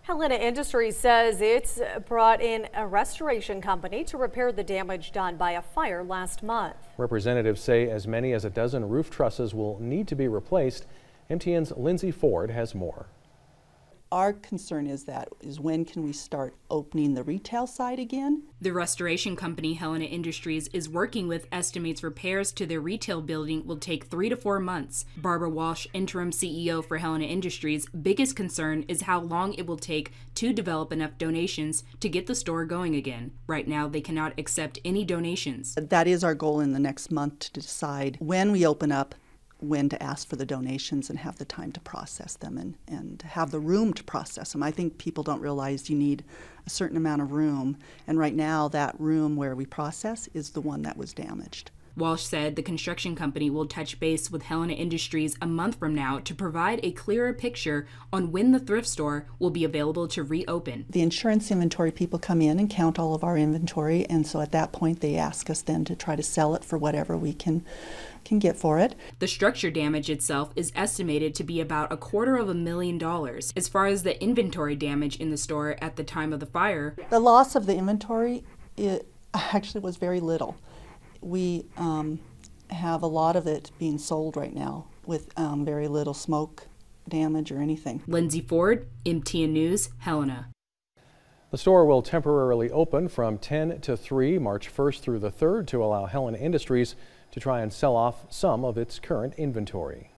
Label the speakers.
Speaker 1: Helena Industries says it's brought in a restoration company to repair the damage done by a fire last month.
Speaker 2: Representatives say as many as a dozen roof trusses will need to be replaced. MTN's Lindsay Ford has more.
Speaker 3: Our concern is when can we start opening the retail side again?
Speaker 4: The restoration company Helena Industries is working with estimates repairs to their retail building will take 3 to 4 months. Barbara Walsh, interim CEO for Helena Industries, biggest concern is how long it will take to develop enough donations to get the store going again. Right now, they cannot accept any donations.
Speaker 3: That is our goal in the next month, to decide when we open up, when to ask for the donations and have the time to process them and have the room to process them. I think people don't realize you need a certain amount of room, and right now that room where we process is the one that was damaged.
Speaker 4: Walsh said the construction company will touch base with Helena Industries a month from now to provide a clearer picture on when the thrift store will be available to reopen.
Speaker 3: The insurance inventory people come in and count all of our inventory, and so at that point they ask us then to try to sell it for whatever we can get for it.
Speaker 4: The structure damage itself is estimated to be about $250,000. As far as the inventory damage in the store at the time of the fire,
Speaker 3: the loss of the inventory, it actually was very little. We have a lot of it being sold right now with very little smoke damage or anything.
Speaker 4: Lindsay Ford, MTN News, Helena.
Speaker 2: The store will temporarily open from 10 to 3 March 1st through the 3rd to allow Helena Industries to try and sell off some of its current inventory.